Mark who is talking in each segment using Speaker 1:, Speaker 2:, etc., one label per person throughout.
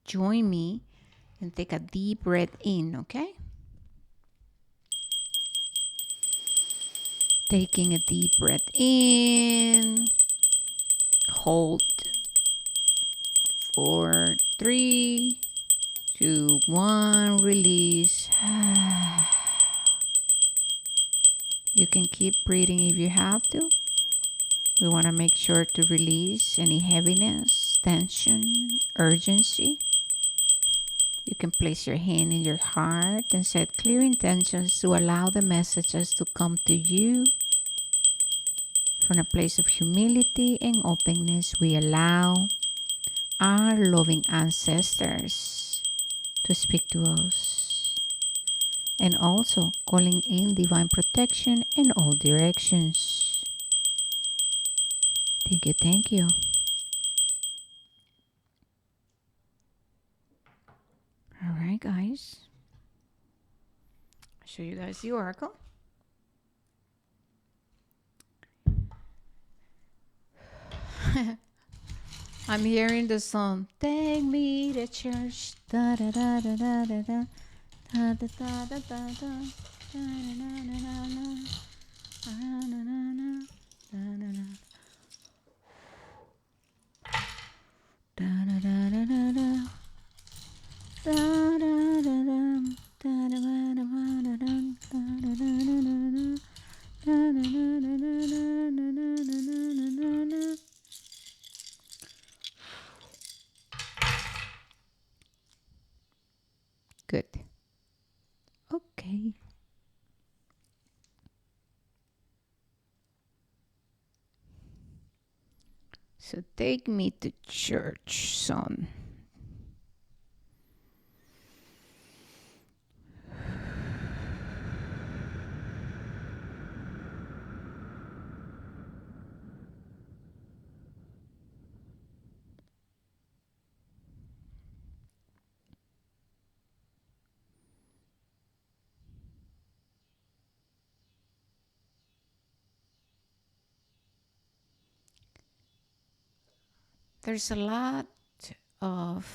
Speaker 1: join me and take a deep breath in, okay? Taking a deep breath in, hold for 3, 2, 1, release. You can keep breathing if you have to. We want to make sure to release any heaviness, tension, urgency. You can place your hand in your heart and set clear intentions to allow the messages to come to you. From a place of humility and openness, we allow our loving ancestors to speak to us. And also calling in divine protection in all directions. Thank you, thank you. All right, guys. I'll show you guys the oracle. I'm hearing the song, take me to church. Da da da da da da da. Da da da da da da. Da da da da da. Da da da da da. Da da da da da da. Da da da da da. Da da da da da da. Da da da da da. Da da da da da. Good. Okay. So take me to church, son. There's a lot of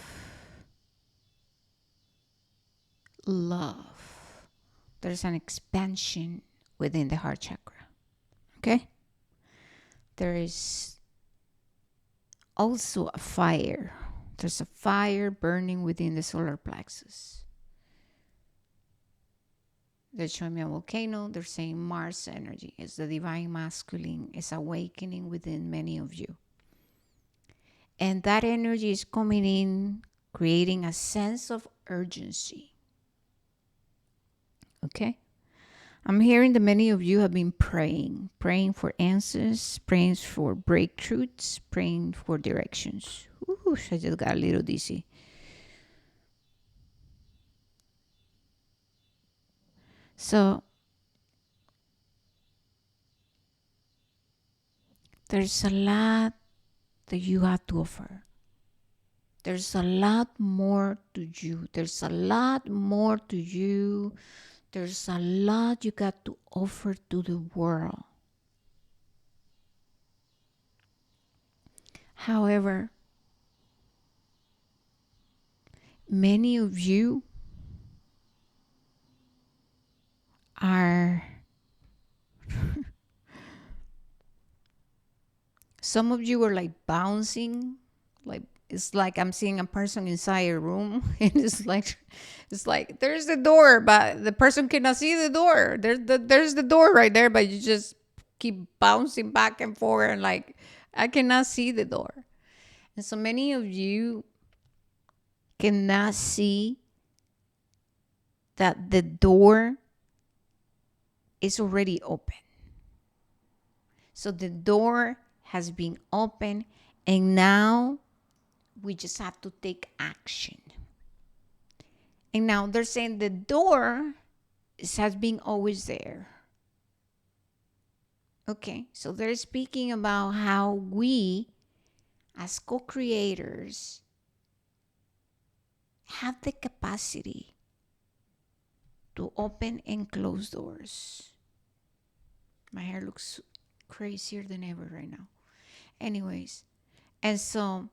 Speaker 1: love. There's an expansion within the heart chakra. Okay? There is also a fire. There's a fire burning within the solar plexus. They're showing me a volcano. They're saying Mars energy is the divine masculine is awakening within many of you. And that energy is coming in, creating a sense of urgency. Okay? I'm hearing that many of you have been praying for answers, praying for breakthroughs, praying for directions. Ooh, I just got a little dizzy. So, there's a lot that you have to offer. There's a lot more to you. There's a lot more to you. There's a lot you got to offer to the world. However, many of you are some of you are like bouncing, like it's like I'm seeing a person inside a room and it's like there's the door but the person cannot see the door. There's the door right there but you just keep bouncing back and forth and like I cannot see the door. And so many of you cannot see that the door is already open. So the door has been open and now we just have to take action. And now they're saying the door has been always there. Okay, so they're speaking about how we as co-creators have the capacity to open and close doors. My hair looks crazier than ever right now. Anyways, and so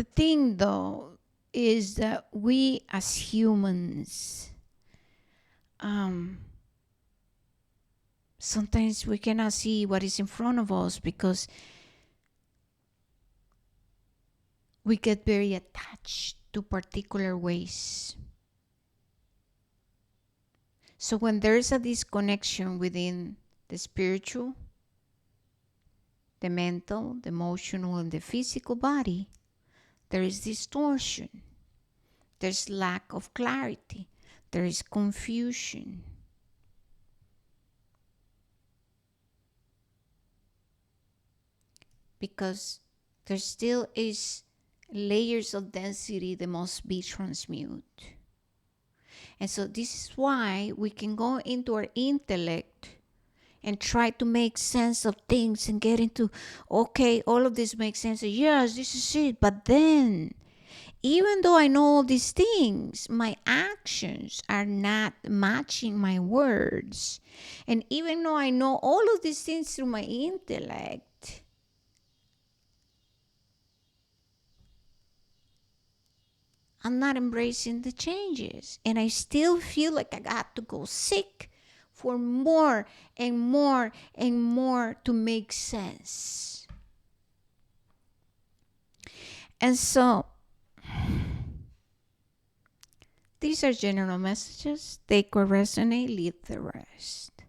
Speaker 1: The thing, though, is that we as humans, sometimes we cannot see what is in front of us because we get very attached to particular ways. So when there is a disconnection within the spiritual, the mental, the emotional, and the physical body, there is distortion. There's lack of clarity. There is confusion. Because there still is layers of density that must be transmuted. And so this is why we can go into our intellect and try to make sense of things and get into, okay, all of this makes sense. Yes, this is it. But then, even though I know all these things, my actions are not matching my words. And even though I know all of these things through my intellect, I'm not embracing the changes. And I still feel like I got to go seek for more and more and more to make sense. And so, these are general messages. They could resonate, leave the rest.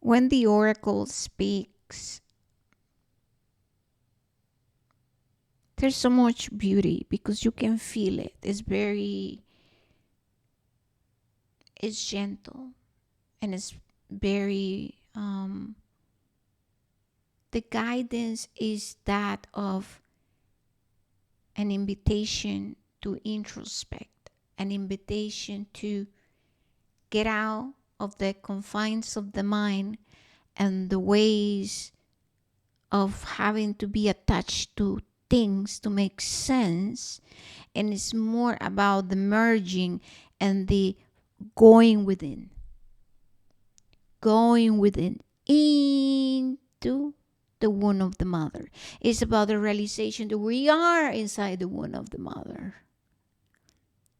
Speaker 1: When the oracle speaks, there's so much beauty because you can feel it. It's gentle, and it's very, the guidance is that of an invitation to introspect, an invitation to get out of the confines of the mind and the ways of having to be attached to things to make sense. And it's more about the merging and the going within into the womb of the mother. It's about the realization that we are inside the womb of the mother,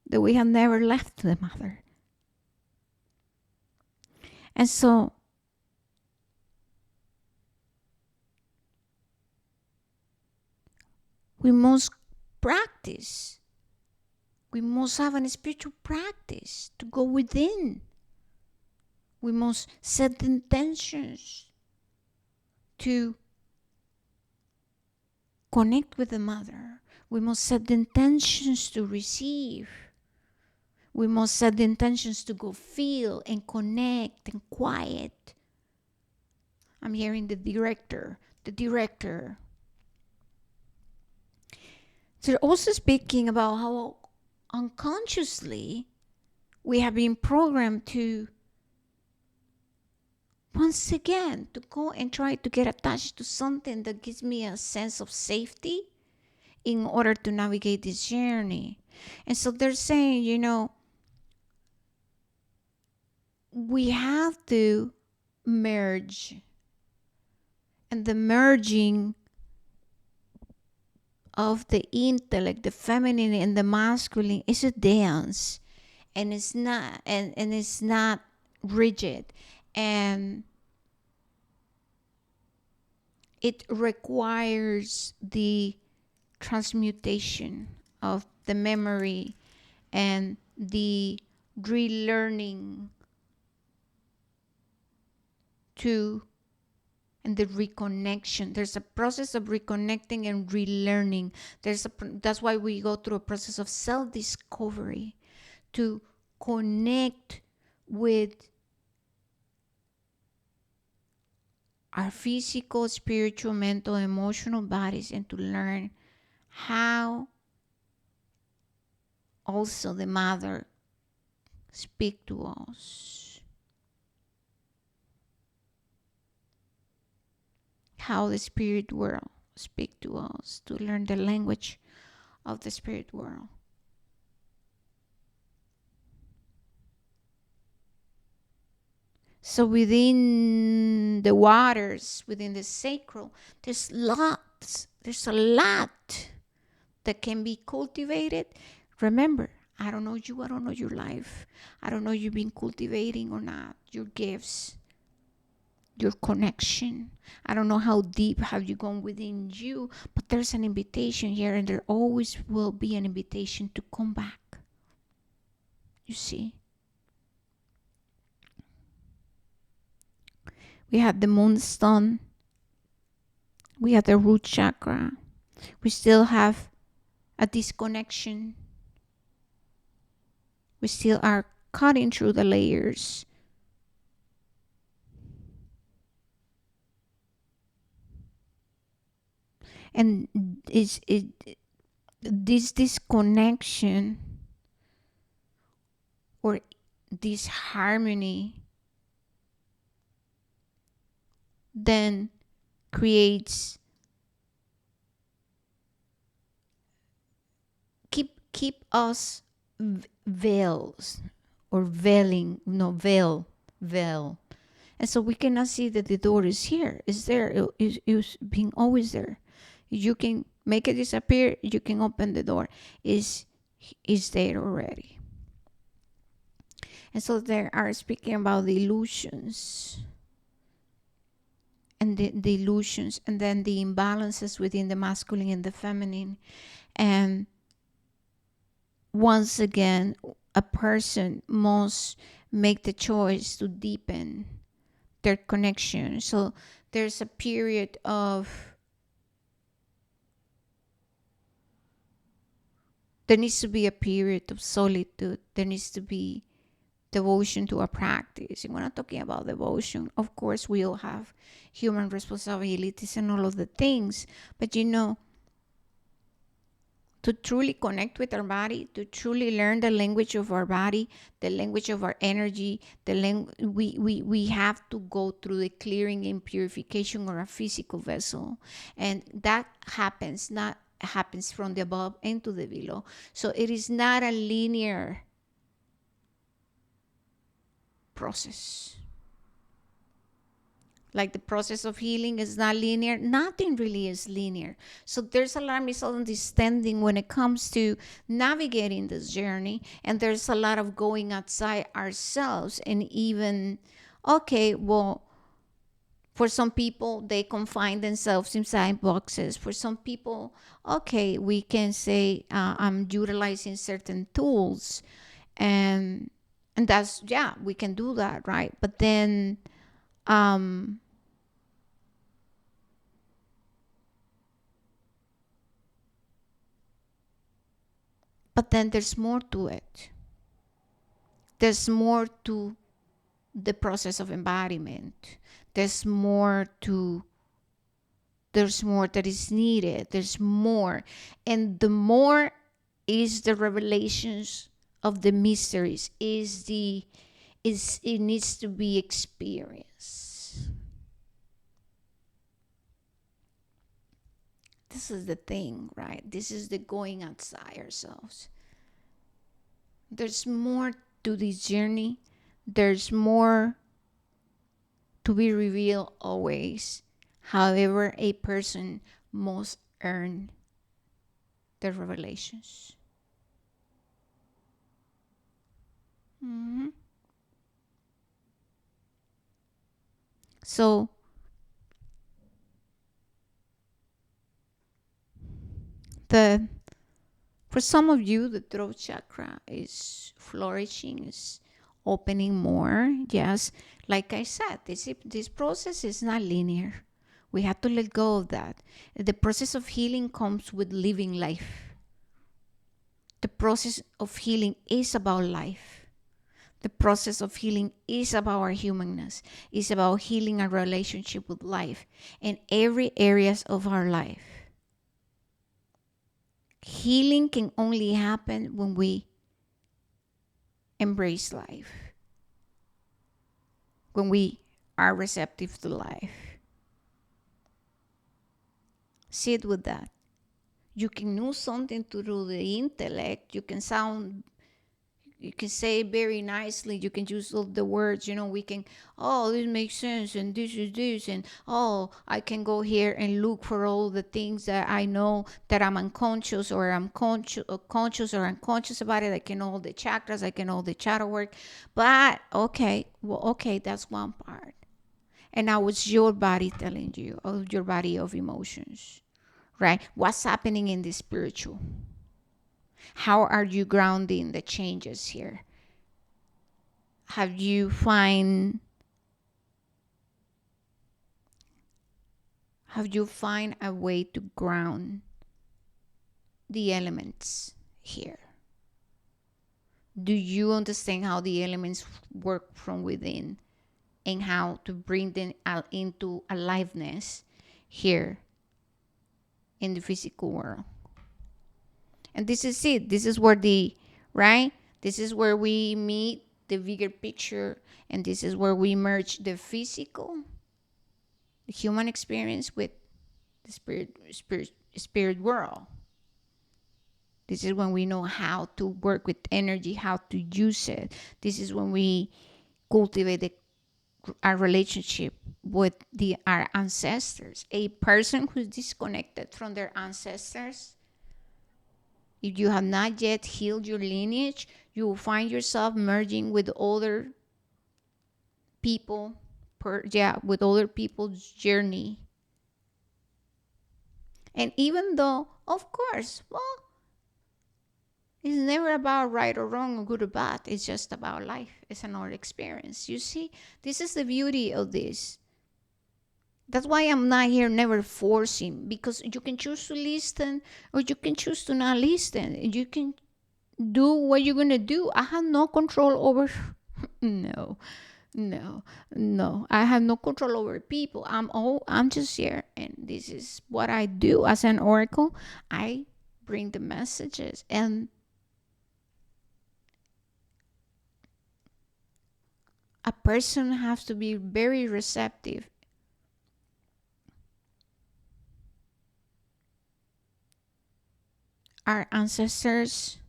Speaker 1: that we have never left the mother. And so we must practice. We must have a spiritual practice to go within. We must set the intentions to connect with the mother. We must set the intentions to receive. We must set the intentions to go feel and connect and quiet. I'm hearing the director. They're also speaking about how unconsciously we have been programmed to, once again, to go and try to get attached to something that gives me a sense of safety in order to navigate this journey. And so they're saying, we have to merge. And the merging of the intellect, the feminine and the masculine, is a dance. And it's not and it's not rigid. And it requires the transmutation of the memory and the relearning and the reconnection. There's a process of reconnecting and relearning. That's why we go through a process of self-discovery to connect with our physical, spiritual, mental, emotional bodies, and to learn how also the mother speaks to us, how the spirit world speaks to us, to learn the language of the spirit world. So within the waters, within the sacral, there's a lot there's a lot that can be cultivated. Remember, I don't know you, I don't know your life. I don't know you've been cultivating or not, your gifts, your connection. I don't know how deep have you gone within you, but there's an invitation here, and there always will be an invitation to come back. You see? We have the moonstone. We have the root chakra. We still have a disconnection. We still are cutting through the layers. And this disconnection or this harmony then creates keep us veils or veiling, no, veil, and so we cannot see that the door is here, is there, is being always there. You can make it disappear, you can open the door, is there already. And so they are speaking about the illusions and the illusions, and then the imbalances within the masculine and the feminine. And once again, a person must make the choice to deepen their connection. So there's a period of, there needs to be a period of solitude. There needs to be devotion to a practice. And we're not talking about devotion. Of course, we all have human responsibilities and all of the things. But to truly connect with our body, to truly learn the language of our body, the language of our energy, we have to go through the clearing and purification of our physical vessel. And that happens from the above and to the below. So it is not a linear process. Like the process of healing is not linear. Nothing really is linear. So there's a lot of misunderstanding when it comes to navigating this journey. And there's a lot of going outside ourselves. And even, okay, well, for some people, they confine themselves inside boxes. For some people, okay, we can say, I'm utilizing certain tools. And that's, yeah, we can do that, right? But then, there's more to it. There's more to the process of embodiment. There's more that is needed. There's more. And the more is the revelations of the mysteries. It needs to be experienced. This is the thing, right? This is the going outside ourselves. There's more to this journey. There's more to be revealed always. However, a person must earn the revelations. Mm-hmm. So, for some of you, the throat chakra is flourishing, is opening more. Yes, like I said, this process is not linear. We have to let go of that. The process of healing comes with living life. The process of healing is about life. The process of healing is about our humanness. It's about healing our relationship with life in every areas of our life. Healing can only happen when we embrace life, when we are receptive to life. Sit with that. You can know something through the intellect. You can you can say very nicely. You can use all the words, we can, oh, this makes sense, and this is this, and oh, I can go here and look for all the things that I know that I'm unconscious, or I'm conscious or unconscious about it. I can know all the chakras, I can know the shadow work. But okay, well, okay, that's one part. And now it's your body telling you, or your body of emotions, right? What's happening in the spiritual? How are you grounding the changes here? Have you find a way to ground the elements here? Do you understand how the elements work from within, and how to bring them into aliveness here in the physical world? And this is it. This is where right? This is where we meet the bigger picture, and this is where we merge the physical, the human experience, with the spirit world. This is when we know how to work with energy, how to use it. This is when we cultivate our relationship with our ancestors. A person who's disconnected from their ancestors, if you have not yet healed your lineage, you will find yourself merging with other people, with other people's journey. And even though, of course, well, it's never about right or wrong or good or bad. It's just about life. It's another experience. You see, this is the beauty of this. That's why I'm not here never forcing, because you can choose to listen or you can choose to not listen. You can do what you're going to do. I have no control over no. I have no control over people. I'm just here, and this is what I do as an oracle. I bring the messages, and a person has to be very receptive. Our ancestors,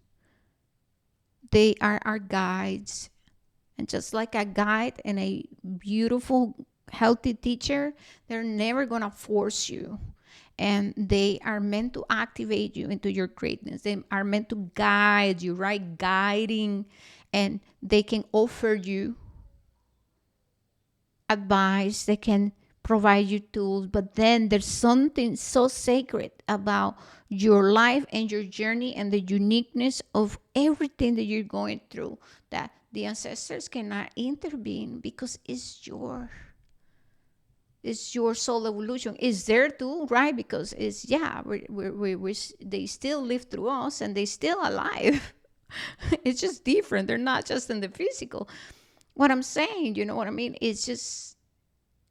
Speaker 1: they are our guides. And just like a guide and a beautiful, healthy teacher, they're never going to force you. And they are meant to activate you into your greatness. They are meant to guide you, right? Guiding. And they can offer you advice, they can provide you tools, but then there's something so sacred about your life and your journey and the uniqueness of everything that you're going through, that the ancestors cannot intervene, because it's your soul evolution. It's there too, right? Because it's, yeah, they still live through us, and they still alive. It's just different. They're not just in the physical. What I'm saying, you know what I mean? It's just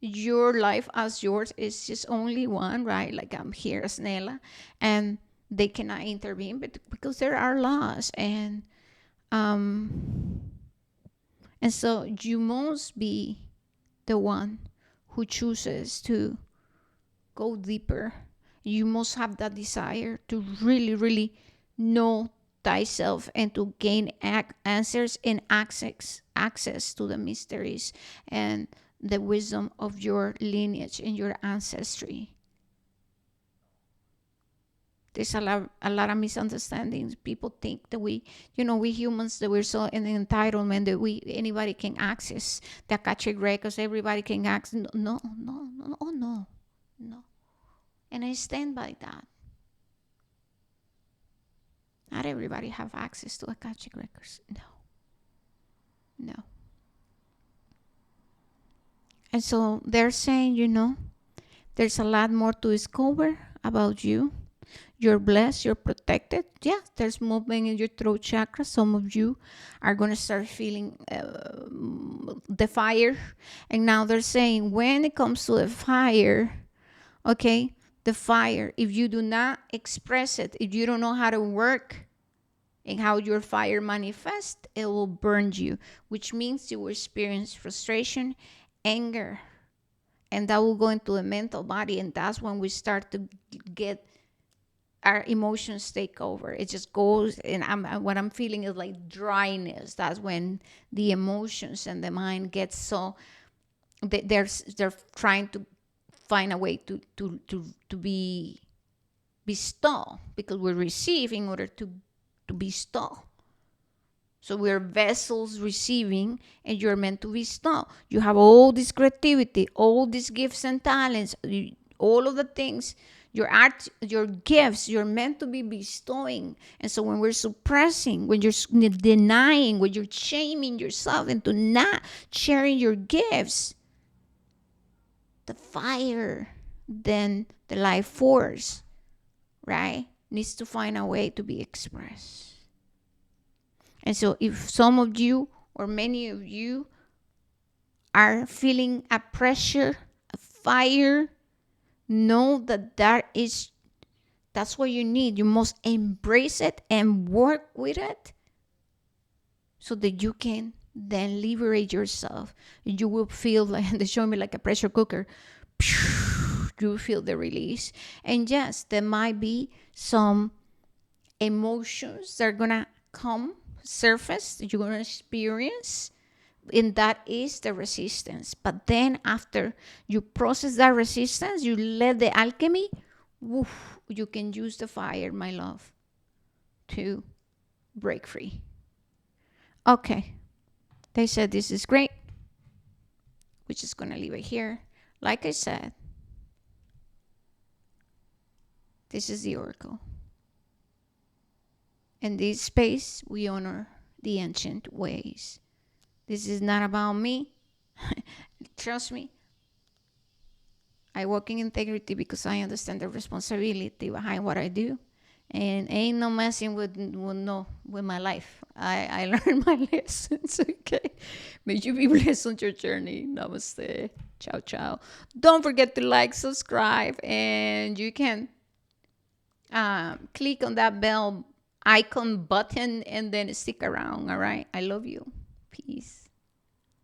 Speaker 1: your life as yours is just only one, right? Like I'm here as Nela, and they cannot intervene, but because there are laws, and so you must be the one who chooses to go deeper. You must have that desire to really, really know thyself, and to gain answers and access to the mysteries and the wisdom of your lineage and your ancestry. There's a lot of misunderstandings. People think that we humans, that we're so in entitlement, that anybody can access the Akashic records, everybody can access. No, oh no. And I stand by that. Not everybody have access to Akashic records. No. And so they're saying, there's a lot more to discover about you. You're blessed, you're protected. Yeah, there's movement in your throat chakra. Some of you are going to start feeling the fire. And now they're saying, when it comes to the fire, okay, the fire, if you do not express it, if you don't know how to work and how your fire manifests, it will burn you, which means you will experience frustration, anger, and that will go into the mental body. And that's when we start to get our emotions take over. It just goes, and what I'm feeling is like dryness. That's when the emotions and the mind gets so they're trying to find a way to be still, because we receive in order to be still. So we're vessels receiving, and you're meant to be still. You have all this creativity, all these gifts and talents, all of the things, your art, your gifts, you're meant to be bestowing. And so when we're suppressing, when you're denying, when you're shaming yourself into not sharing your gifts, the fire, then the life force, right, needs to find a way to be expressed. And so if some of you or many of you are feeling a pressure, a fire, know that that's what you need. You must embrace it and work with it so that you can then liberate yourself. You will feel like, they show me like a pressure cooker. You will feel the release. And yes, there might be some emotions that are gonna come surface that you're gonna experience, and that is the resistance. But then after you process that resistance, you let the alchemy, woof, you can use the fire, my love, to break free. Okay, they said this is great. We're just gonna leave it here. Like I said, this is the oracle. In this space, we honor the ancient ways. This is not about me. Trust me. I work in integrity because I understand the responsibility behind what I do. And ain't no messing with my life. I learned my lessons, okay? May you be blessed on your journey. Namaste. Ciao, ciao. Don't forget to like, subscribe, and you can click on that bell icon button and then stick around, all right? I love you. Peace.